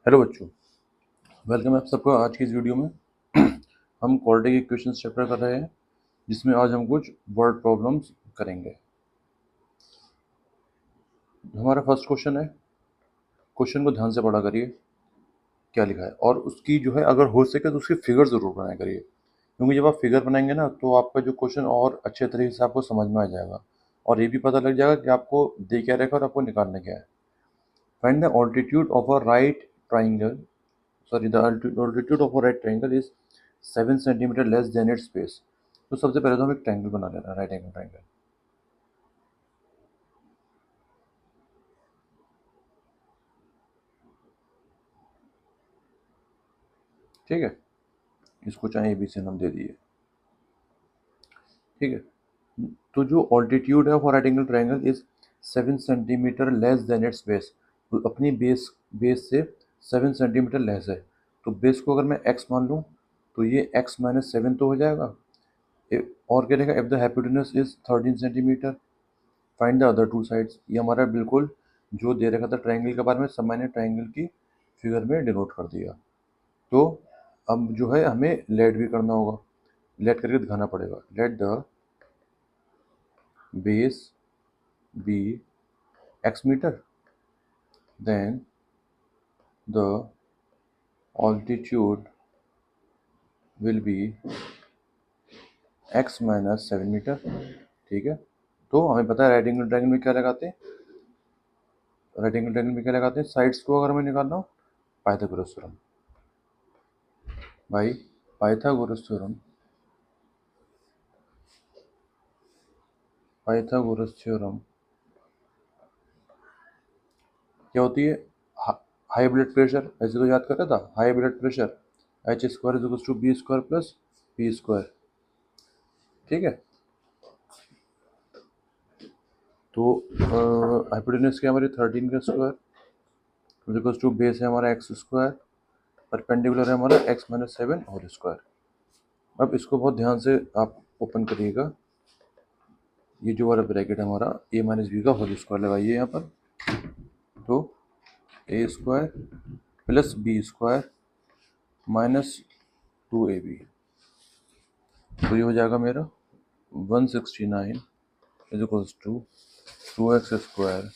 Hello बच्चों, welcome है आप सबका आज की इस वीडियो में। हम क्वाड्रेटिक इक्वेशंस चैप्टर कर रहे हैं, जिसमें आज हम कुछ वर्ड प्रॉब्लम्स करेंगे। हमारा फर्स्ट क्वेश्चन है। क्वेश्चन को ध्यान से पढ़ा करिए, क्या लिखा है, और उसकी जो है अगर हो सके तो उसकी फिगर ज़रूर बनाया करिए, क्योंकि जब आप फिगर बनाएंगे ना तो आपका जो क्वेश्चन और अच्छे तरीके से आपको समझ में आ जाएगा, और ये भी पता लग जाएगा कि आपको दे क्या रखा और आपको निकालना क्या है। Find the altitude of a right triangle, sorry, the altitude of a right triangle is 7 centimetre less than it's base. तो सबसे पहले तो हम एक ट्रायंगल बना लेना, राइट एंगल ट्रायंगल। ठीक है, इसको चाहे ए बी से नाम दे दिए। ठीक है, तो जो ऑल्टीट्यूड है for right angle triangle is 7 centimetre less than it's base. तो अपनी बेस बेस से 7 सेंटीमीटर लेस है, तो बेस को अगर मैं x मान लूँ तो ये x माइनस 7 तो हो जाएगा। और क्या रहेगा, if the hypotenuse is 13 centimetre, find the other two sides. ये हमारा बिल्कुल जो दे रखा था ट्रायंगल के बारे में, सब मैंने ट्रायंगल की फिगर में डिनोट कर दिया। तो अब जो है हमें लेट भी करना होगा, लेट करके दिखाना पड़ेगा। Let the base be x metre, then the altitude will be x minus 7 metre. ठीक है, तो हमें पता है राइट एंगल ट्रायंगल में क्या लगाते हैं, राइट एंगल ट्रायंगल में क्या लगाते हैं, साइड्स को अगर हमें निकालना हो पाइथागोरस थ्योरम। भाई पाइथागोरस थ्योरम, पाइथागोरस थ्योरम क्या होती है, हाई ब्लड प्रेशर, ऐसे तो याद कर रहा था, high blood pressure H square is to B square plus P square. ठीक है, तो हाइपोटेन्यूज क्या हमारी 13 का स्क्वायर इज टू बेस है हमारा एक्स स्क्वायर, परपेंडिकुलर है हमारा एक्स माइनस 7 होल स्क्वायर। अब इसको बहुत ध्यान से आप ओपन करिएगा, ये जो वाला ब्रैकेट है हमारा ए माइनस बी का होल स्क्वायर लगाइए यहाँ पर, तो A square plus B square minus 2ab, तो ये हो जाएगा मेरा 169 is equals to 2x square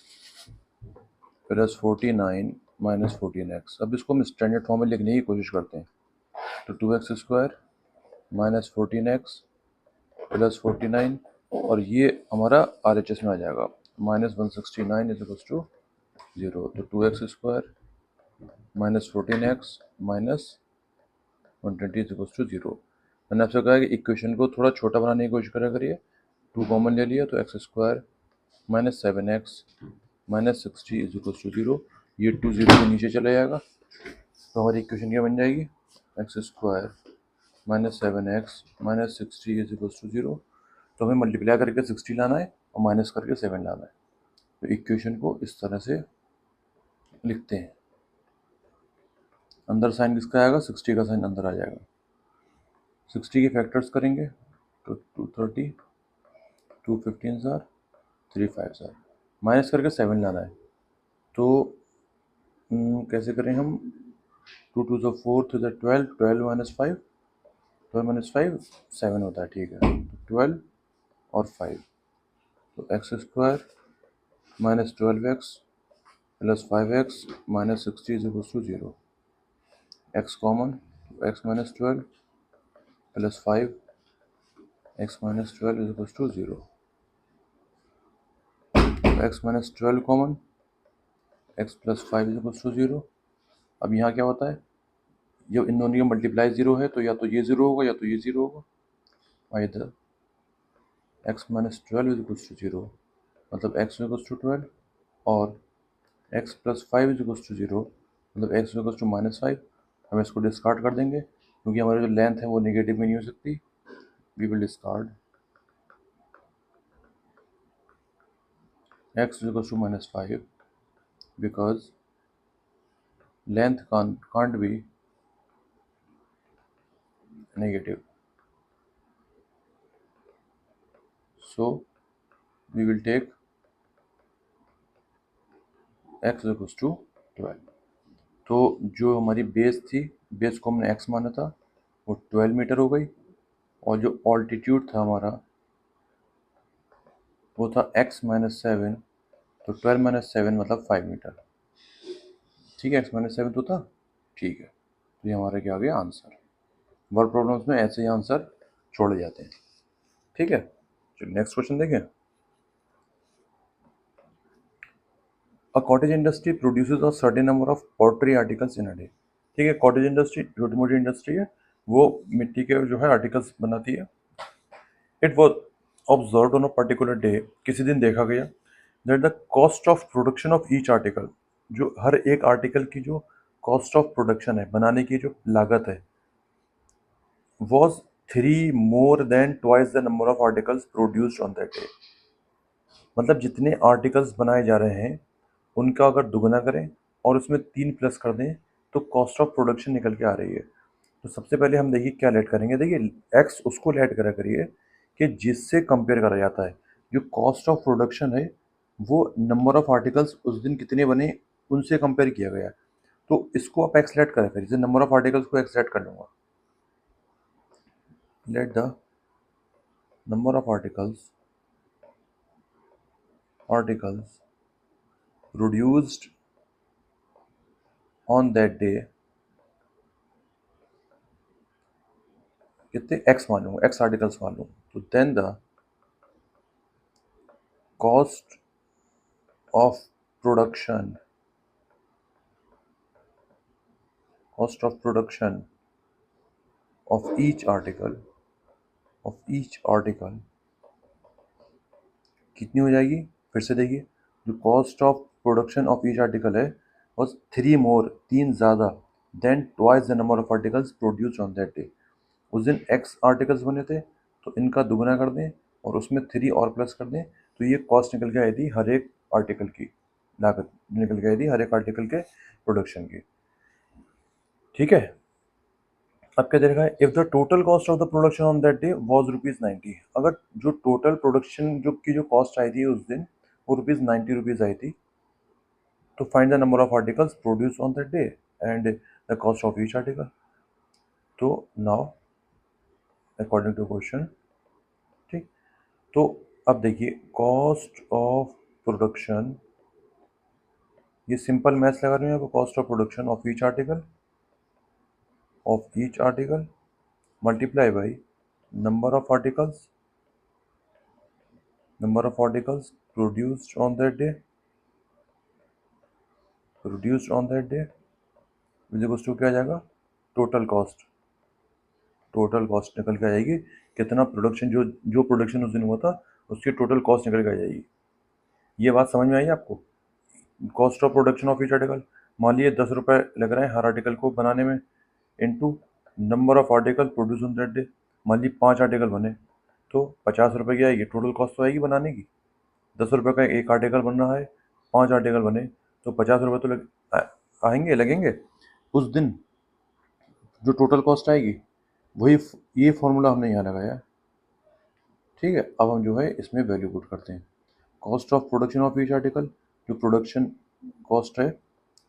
plus 49 minus 14x। अब इसको हम स्टैंडर्ड फॉर्म में लिखने की कोशिश करते हैं, तो 2x square minus 14x plus 49, और ये हमारा RHS में आ जाएगा माइनस 169 इज इक्वल्स टू 0। तो 2x square minus 14x minus 120 is equals to 0। मैंने आपसे कहा कि इक्वेशन को थोड़ा छोटा बनाने की कोशिश करा करिए। 2 कॉमन ले लिया तो x square minus 7x minus 60 is equals to 0। ये 2 0 के नीचे चला जाएगा, तो हमारी इक्वेशन क्या बन जाएगी, x square minus 7x minus 60 is equals to 0। तो हमें मल्टीप्लाई करके 60 लाना है और माइनस करके 7 लाना है। तो इक्वेशन को इस तरह से लिखते हैं, अंदर साइन किसका आएगा, 60 का साइन अंदर आ जाएगा। 60 के फैक्टर्स करेंगे तो 230, 2 15 आर, 3 5 आर, माइनस करके 7 लाना है। तो कैसे करें हम, 2 2 जो 4 3 जो 12, 12 माइनस 5, 12 माइनस 5 7 होता है। ठीक है, तो 12 और 5, तो x square minus 12x plus 5x minus 60 is equal to 0। X common, x minus 12 plus 5 x minus 12 is equal to 0। X minus 12 common, x plus 5 is equal to 0। अब यहाँ क्या होता है, जब इन दोनों की मल्टीप्लाई 0 है तो या तो ये 0 होगा या तो ये 0 होगा। इधर x minus 12 is equal to 0, मतलब एक्स इक्वल टू 12, और x plus 5 is equal to 0, मतलब एक्स इक्वल टू माइनस 5। हम इसको डिस्कार्ड कर देंगे, क्योंकि हमारी जो लेंथ है वो नेगेटिव में नहीं हो सकती। We will discard x is equals to minus 5 because length can't be negative, so we will take x is equals to 12। तो जो हमारी बेस थी, बेस को हमने x माना था, वो 12 मीटर हो गई, और जो ऑल्टीट्यूड था हमारा वो था x माइनस 7, तो 12 माइनस 7 मतलब 5 मीटर। ठीक है, x माइनस 7 तो था। ठीक है, तो ये हमारा क्या आ गया आंसर। वर्ड प्रॉब्लम्स में ऐसे ही आंसर छोड़े जाते हैं। ठीक है, चलिए नेक्स्ट क्वेश्चन देखें। A cottage industry produces a certain number of pottery articles in a day. ठीक है, कॉटेज इंडस्ट्री छोटी मोटी इंडस्ट्री है, वो मिट्टी के जो है आर्टिकल्स बनाती है। It was observe on a particular day, किसी दिन देखा गया, that the cost of production of each article, जो हर एक आर्टिकल की जो कॉस्ट ऑफ प्रोडक्शन है, बनाने की जो लागत है, was 3 more than twice the number of articles produced on that day. मतलब जितने आर्टिकल्स बनाए जा रहे हैं उनका अगर दुगना करें और उसमें 3 प्लस कर दें तो कॉस्ट ऑफ प्रोडक्शन निकल के आ रही है। तो सबसे पहले हम देखिए क्या लेट करेंगे। देखिए एक्स उसको लेट करा करिए कि जिससे कंपेयर करा जाता है। जो कॉस्ट ऑफ प्रोडक्शन है वो नंबर ऑफ आर्टिकल्स उस दिन कितने बने उनसे कंपेयर किया गया। तो इसको आप एक्स लेट करा करिए, जैसे नंबर ऑफ आर्टिकल्स को एक्स लेट कर लूँगा। Let the number of articles produced on that day, कितने एक्स मान लूँगा, एक्स आर्टिकल्स मान लूँ, तो then the cost of production of each article कितनी हो जाएगी। फिर से देखिए, जो cost of production of each article है वॉज 3 मोर, 3 ज़्यादा, then twice the number of articles produce on that day. उस दिन एक्स आर्टिकल्स बने थे तो इनका दुगना कर दें और उसमें 3 और प्लस कर दें, तो ये कॉस्ट निकल के आई थी हर एक आर्टिकल की, लागत निकल के आई थी हर एक आर्टिकल के प्रोडक्शन की। ठीक है, अब क्या दे रखा है, if the total cost of the production on that day was ₹90, अगर जो टोटल प्रोडक्शन जो कॉस्ट आई थी उस दिन वो ₹90 आई थी, तो find the number of articles produce on that day and the cost of each article. तो नाउ अकॉर्डिंग टू क्वेश्चन, ठीक, तो अब देखिए कॉस्ट ऑफ प्रोडक्शन, ये सिंपल मैथ्स लगा रहे हैं, cost of production of each article multiply by number of articles produced on that day which equals to क्या आ जाएगा, टोटल कॉस्ट निकल के आ जाएगी, कितना प्रोडक्शन जो प्रोडक्शन उस दिन हुआ था उसकी टोटल कॉस्ट निकल के आ जाएगी। ये बात समझ में आई आपको। Cost of production of each article, मान लीजिए 10 रुपये लग रहे हैं हर आर्टिकल को बनाने में, into number of article produce on that day. मान लीजिए 5 आर्टिकल बने तो 50 रुपये की आएगी टोटल कॉस्ट, तो आएगी बनाने की। 10 रुपये का एक आर्टिकल बन रहा है, 5 आर्टिकल बने तो 50 रुपये तो लगेंगे उस दिन। जो टोटल कॉस्ट आएगी वही, ये फॉर्मूला हमने यहाँ लगाया। ठीक है, अब हम जो है इसमें वैल्यू पुट करते हैं। Cost of production of each article, जो प्रोडक्शन कॉस्ट है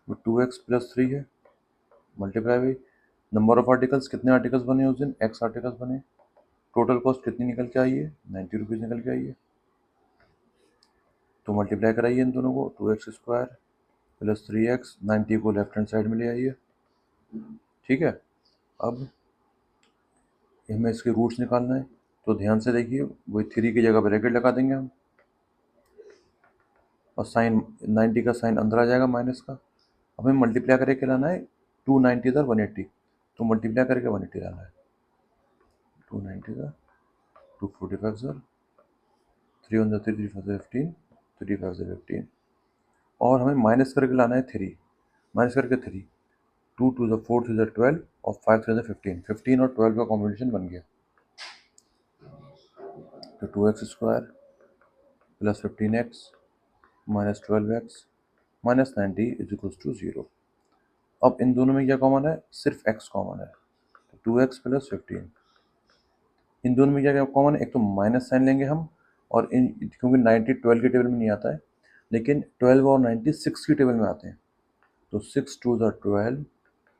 वो 2x प्लस 3 है, multiply by number of articles, कितने आर्टिकल्स बने उस दिन, x आर्टिकल्स बने, टोटल कॉस्ट कितनी निकल के आई है, ₹90 निकल के आई है। तो मल्टीप्लाई कराइए इन दोनों को, 2x² प्लस 3x, 90 को लेफ्ट हैंड साइड में ले आइए। ठीक है, अब हमें इसके रूट्स निकालना है, तो ध्यान से देखिए, वही 3 की जगह ब्रैकेट लगा देंगे हम, और साइन 90 का साइन अंदर आ जाएगा माइनस का। अब हमें मल्टीप्लाई करके लाना है, 290 इधर 180, तो मल्टीप्लाई करके 180 लाना है। 290 इधर, 245 सर, 3 on the 3, 3 5 15, 3 5 15, और हमें माइनस करके लाना है 3, माइनस करके 3, 2 to the 4 to the 12 और 5 to the 15, 15 और 12 का कॉम्बिनेशन बन गया, तो 2x² plus 15x minus 12x minus 90 is equals to 0। अब इन दोनों में क्या कॉमन है, सिर्फ x कॉमन है, तो 2x प्लस 15। इन दोनों में क्या कॉमन है, एक तो माइनस साइन लेंगे हम, और इन क्योंकि 90 12 की टेबल में नहीं आता है, लेकिन 12 और 90 6 की टेबल में आते हैं, तो 6 2 ज़ा 12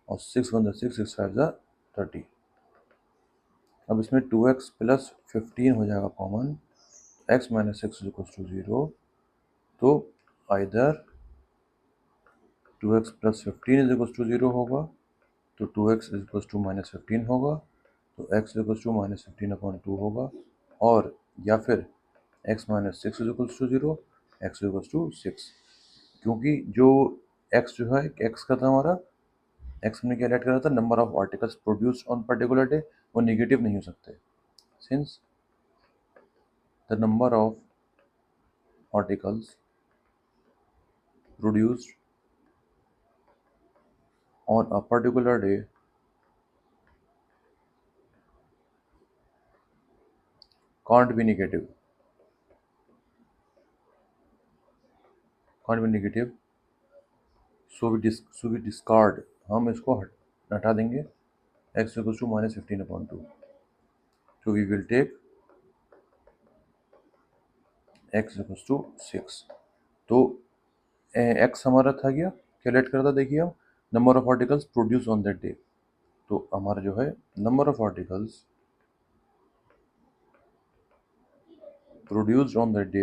और 6 1 ज़ा 6 6 5 ज़ा 30। अब इसमें 2x प्लस 15 हो जाएगा common, x minus 6 equals to 0। तो either 2x plus 15 is equals to 0 होगा, तो 2x is equals to minus 15 होगा, तो x is equals to minus 15 upon 2 होगा, और या फिर x minus 6 is equals to 0, x is equals to 6, क्योंकि जो x जो है x का था हमारा, x हमने क्या ऐड करा था, number of articles produced on particular day, वो निगेटिव नहीं हो सकते, since the number of articles produced on a particular day can't be negative, so we discard, हम इसको हटा देंगे, x equals to minus 15 upon 2, so we will take x equals to 6। तो x हमारा था क्या कैलकुलेट करता, देखिए हम number of articles produce on that day, तो हमारा जो है number of articles produced on that day,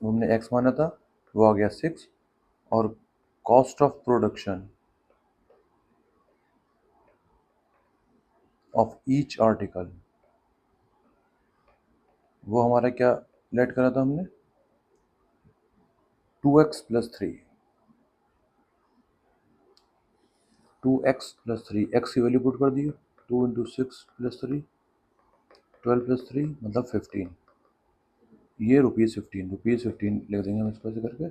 हमने x माना था, वो आ गया 6, और cost of production of each article, वो हमारा क्या लेट करा था हमने, 2x plus 3, 2x plus 3, x की वैल्यू पुट कर दी, 2 इंटू 6 प्लस 3, 12 प्लस 3 मतलब 15, ये रुपीज़ 15 लिख देंगे हम इस पर से करके,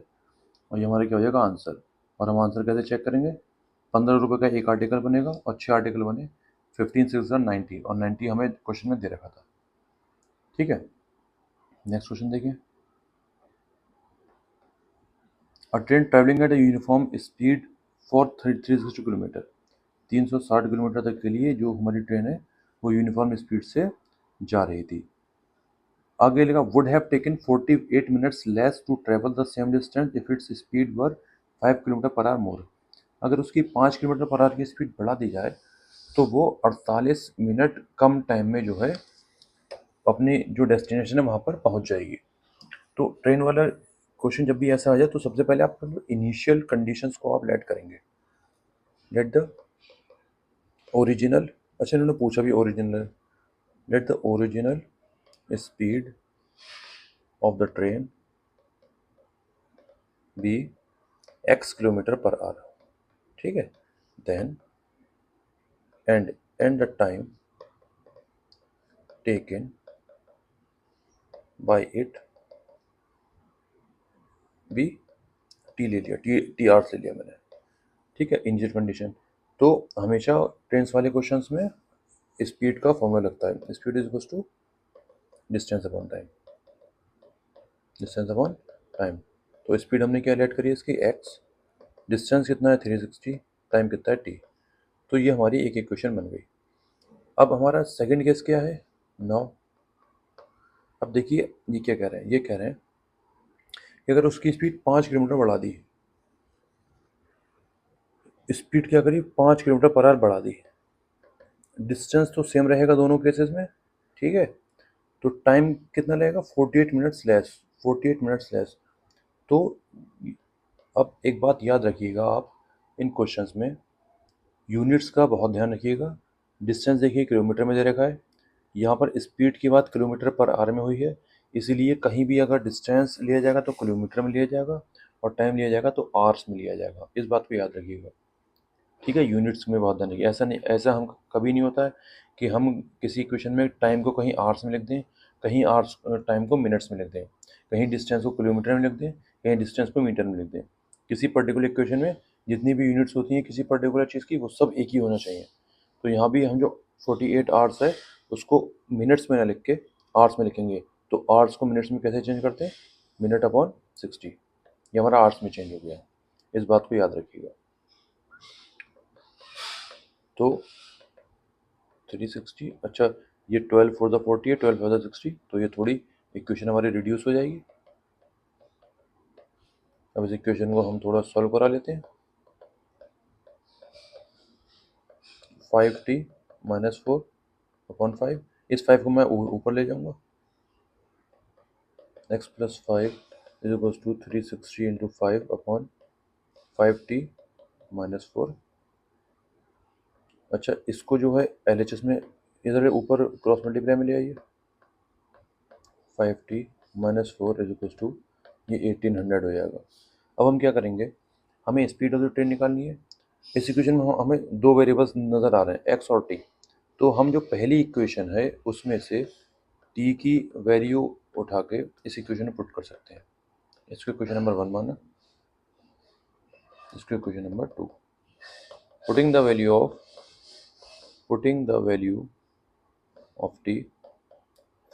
और ये हमारा क्या हो जाएगा आंसर। और हम आंसर कैसे चेक करेंगे, 15 रुपये का एक आर्टिकल बनेगा और 6 आर्टिकल बने, 15 6 90, और 90 हमें क्वेश्चन में दे रखा था। ठीक है, नेक्स्ट क्वेश्चन देखिए। अ train travelling at a uniform speed for 360 kilometre, 360 kilometre तक के लिए जो हमारी ट्रेन है वो यूनिफॉर्म स्पीड से जा रही थी। आगे लिखा would have taken 48 minutes less to travel the same distance if its speed were 5 kilometre per hour more. अगर उसकी 5 किलोमीटर पर आवर की स्पीड बढ़ा दी जाए तो वो 48 मिनट कम टाइम में जो है अपनी जो डेस्टिनेशन है वहाँ पर पहुँच जाएगी। तो ट्रेन वाला क्वेश्चन जब भी ऐसा आ जाए तो सबसे पहले आप इनिशियल कंडीशंस को आप लेट करेंगे, लेट द ओरिजिनल, अच्छा इन्होंने पूछा भी original, let the original speed of the train be x kilometre per hour, ठीक है, then and the time taken by it be T ले लिया, टी आवर्स ले लिया मैंने, ठीक है, इनिशियल कंडीशन। तो हमेशा ट्रेन्स वाले क्वेश्चंस में स्पीड का फॉर्मूला लगता है, speed is equals to distance upon time, distance upon time. तो स्पीड हमने क्या लेट करी है इसकी x, डिस्टेंस कितना है 360, टाइम कितना है t। तो ये हमारी एक इक्वेशन बन गई। अब हमारा सेकंड केस क्या है, नाउ अब देखिए ये क्या कह रहे हैं, ये कह रहे हैं कि अगर उसकी स्पीड 5 किलोमीटर बढ़ा दी, स्पीड क्या करी 5 किलोमीटर पर आवर बढ़ा दी, डिस्टेंस तो सेम रहेगा दोनों केसेस में, ठीक है, तो टाइम कितना लगेगा 48 मिनट्स लेस, 48 मिनट्स लेस। तो अब एक बात याद रखिएगा आप इन क्वेश्चंस में, यूनिट्स का बहुत ध्यान रखिएगा। डिस्टेंस देखिए किलोमीटर में दे रखा है, यहाँ पर स्पीड की बात किलोमीटर पर आवर में हुई है, इसीलिए कहीं भी अगर डिस्टेंस लिया जाएगा तो किलोमीटर में लिया जाएगा और टाइम लिया जाएगा तो आवर्स में लिया जाएगा, इस बात को याद रखिएगा, ठीक है। यूनिट्स में बहुत ध्यान रखिए, ऐसा नहीं, ऐसा हम कभी नहीं होता है कि हम किसी क्वेश्चन में टाइम को कहीं आवर्स में लिख दें, कहीं आवर्स टाइम को मिनट्स में लिख दें, कहीं डिस्टेंस को किलोमीटर में लिख दें, कहीं डिस्टेंस को मीटर में लिख दें। किसी पर्टिकुलर इक्वेशन में जितनी भी यूनिट्स होती हैं किसी पर्टिकुलर चीज़ की वो सब एक ही होना चाहिए। तो यहाँ भी हम जो 48 आवर्स है उसको मिनट्स में ना लिख के आवर्स में लिखेंगे, तो आवर्स को मिनट्स में कैसे चेंज करते हैं, मिनट अपॉन 60, ये हमारा आवर्स में चेंज हो गया, इस बात को याद रखिएगा। तो 360, अच्छा ये 12 फॉर द 40 है, 12 फॉर द 60, तो ये थोड़ी इक्वेशन हमारी रिड्यूस हो जाएगी, अब इस इक्वेशन को हम थोड़ा सॉल्व करा लेते हैं। 5t माइनस 4/5, इस 5 को मैं ऊपर ले जाऊंगा। x plus 5 is equals to 360 into 5/5t minus 4। अच्छा, इसको जो है LHS में इधर ऊपर क्रॉस मल्टीप्लाई में ले आइए। 5t minus 4 is equals to ये 1800 हो जाएगा। अब हम क्या करेंगे, हमें स्पीड ऑफ द ट्रेन निकालनी है। इस इक्वेशन में हमें दो वेरिएबल्स नज़र आ रहे हैं, x और t। तो हम जो पहली इक्वेशन है उसमें से t की वैल्यू उठा के इस इक्वेशन में पुट कर सकते हैं। इसको इक्वेशन नंबर 1 माना, इसको equation number 2। Putting the value of t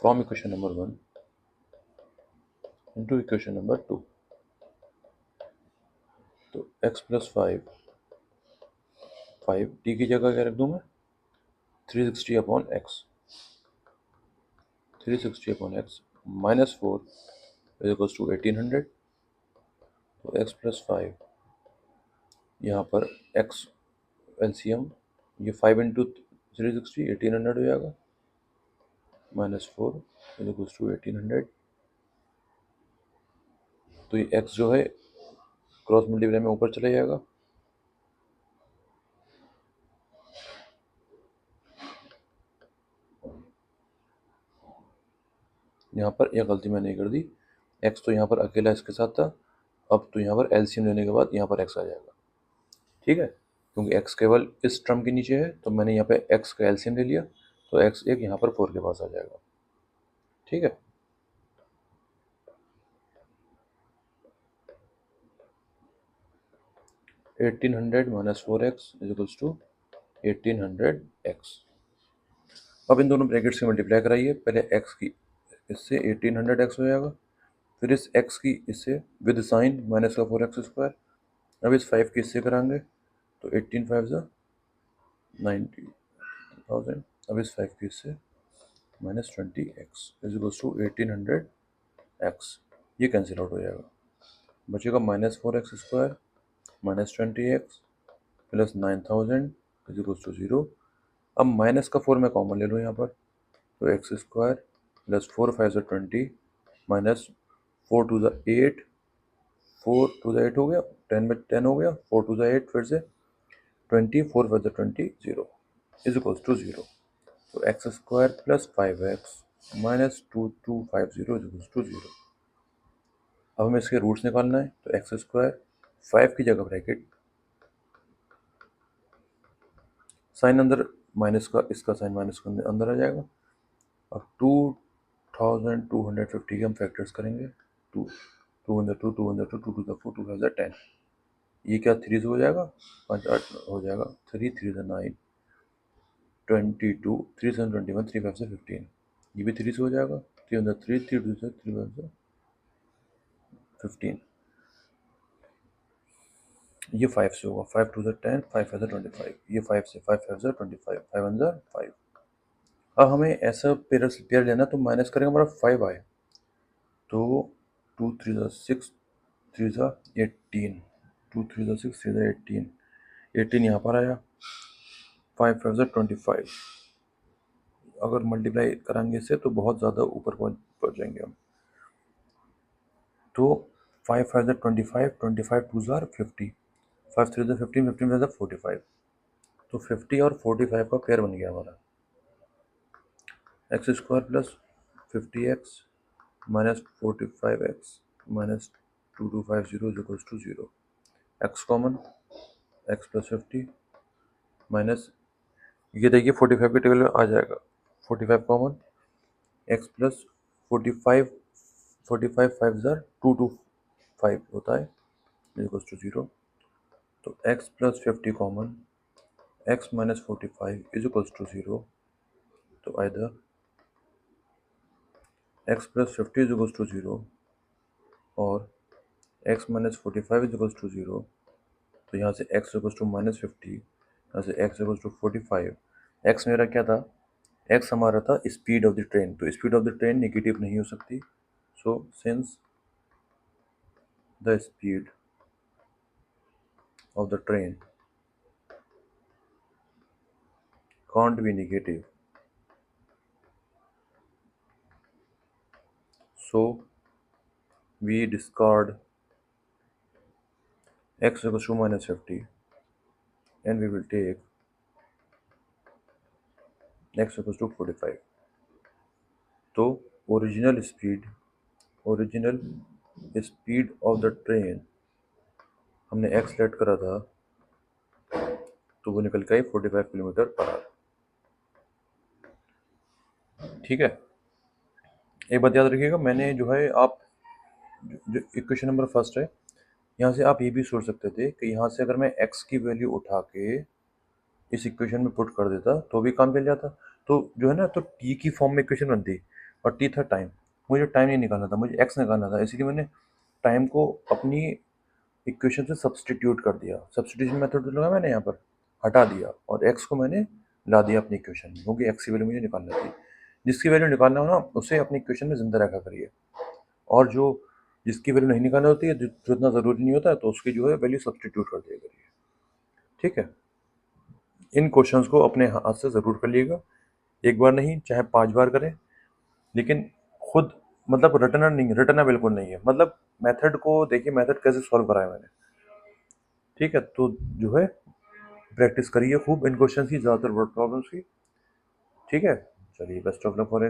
from equation number 1 into equation number 2। तो x प्लस 5 t की जगह क्या रख दूँ मैं, 360/x minus 4 is equals to 1800। तो x प्लस 5 यहाँ पर x एलसीएम, ये 5 इंटू 360 1800 हो जाएगा, माइनस 4 इज इक्वल्स टू 1800। तो ये x जो है क्रॉस मल्टीप्लाई में ऊपर चला जाएगा। यहाँ पर यह गलती मैंने कर दी, x तो यहाँ पर अकेला इसके साथ था, अब तो यहाँ पर एलसीएम लेने के बाद यहाँ पर x आ जाएगा। ठीक है, क्योंकि x केवल इस टर्म के नीचे है तो मैंने यहाँ पे x का एलसीएम ले लिया, तो x एक यहाँ पर 4 के पास आ जाएगा। ठीक है, eighteen hundred minus 4x is equals to 1800x। अब इन दोनों ब्रैकेट्स से मल्टीप्लाई कराइए, पहले x की इससे 1800x हो जाएगा, फिर इस x की इससे विद साइन माइनस का 4x²। अब इस 5 की इससे कराएंगे तो 18 5 90,000। अब इस 5 की इससे minus 20x is equals to 1800x। ये कैंसिल आउट हो जाएगा, बचेगा minus 4x² minus 20x plus 9000 is equals to 0। अब माइनस का 4 मैं कॉमन ले लूँ यहाँ पर, तो x² प्लस 4 5 20 माइनस 4 2 8, 4 2 8 हो गया, 10 में 10 हो गया, 4 2 8 फिर से 20, 4 5 20 0 इज इक्वल्स टू 0। तो x² plus 5x minus 2250 is equals to 0। अब हमें इसके रूट्स निकालना है, तो x², 5 की जगह ब्रैकेट, साइन अंदर माइनस का, इसका साइन माइनस का अंदर आ जाएगा। अब 2250 के हम फैक्टर्स करेंगे, 2 2 अंदर 2 2 अंदर 2 2 टू द 4 2 5 10। ये क्या 3 से हो जाएगा, 5 8 हो जाएगा, 3 3 9 22, 3 7 21, 3 5 से 15। ये भी 3 से हो जाएगा, 3 अंदर 3 3 2 से 3 5 से 15। ये 5 से होगा, 5 2 से 10, 5 5 से 25। ये 5 से 5 5 से 25, 5 अंदर 5। अब हमें ऐसा पेयर लेना, तो माइनस करेंगे हमारा 5 आए, तो 2 3 6 3 18, 2 3 6 3 18, 18 यहाँ पर आया, 5 5 25। अगर मल्टीप्लाई कराएंगे इससे तो बहुत ज़्यादा ऊपर पहुँच जाएंगे हम। तो 5 5 25, 25 2 50, 5 3 15, 15 5 45। तो 50 और 45 का पेयर बन गया हमारा, x² plus 50x minus 45x minus 2250 is equals to 0। x common, x plus 50 minus, ये देखिए 45 के टेबल में आ जाएगा, 45 कॉमन, x प्लस 45 45 5 225 होता है इज इक्वल्स टू 0। तो x plus 50 common, x minus 45 is equals to 0। तो either x plus 50 is equals to 0 और x minus 45 is equals to 0। तो यहाँ से x इक्वल्स टू माइनस 50, यहाँ से x इक्वल्स टू 45। x मेरा क्या था, x हमारा था स्पीड ऑफ द ट्रेन, तो speed of the train negative नहीं हो सकती। So since the speed of the train can't be negative. So we discard x equals to minus 50 and we will take x equals to 45. तो original speed of the train हमने x set करा था, तो वो निकल के आई 45 kilometre per hour. ठीक है, एक बात याद रखिएगा, मैंने जो है आप जो इक्वेशन नंबर फर्स्ट है, यहाँ से आप ये भी सोच सकते थे कि यहाँ से अगर मैं x की वैल्यू उठा के इस इक्वेशन में पुट कर देता तो भी काम चल जाता। तो जो है ना, तो t की फॉर्म में इक्वेशन बनती और t था टाइम। मुझे टाइम नहीं निकालना था, मुझे x निकालना था, इसीलिए मैंने टाइम को अपनी इक्वेशन से सब्सटीट्यूट कर दिया। सब्सटीट्यूशन मेथड लगा मैंने यहाँ पर, हटा दिया और x को मैंने ला दिया अपनी इक्वेशन में, क्योंकि x की वैल्यू मुझे निकालना थी। जिसकी वैल्यू निकालना हो ना, उसे अपनी इक्वेशन में जिंदा रखा करिए, और जो जिसकी वैल्यू नहीं निकालना होती है, जो इतना ज़रूरी नहीं होता है, तो उसकी जो है वैल्यू सब्सटीट्यूट कर दिया करिए। ठीक है, इन क्वेश्चंस को अपने हाथ से ज़रूर कर लीजिएगा, एक बार नहीं चाहे 5 बार करें, लेकिन खुद मतलब रटना नहीं, रटना बिल्कुल नहीं है, मतलब मेथड को देखिए, मेथड कैसे सॉल्व करा है मैंने। ठीक है, तो जो है प्रैक्टिस करिए खूब इन क्वेश्चन की, ज़्यादातर वर्ड प्रॉब्लम्स की। ठीक है, चलिए, बेस्ट ऑफ लक फॉर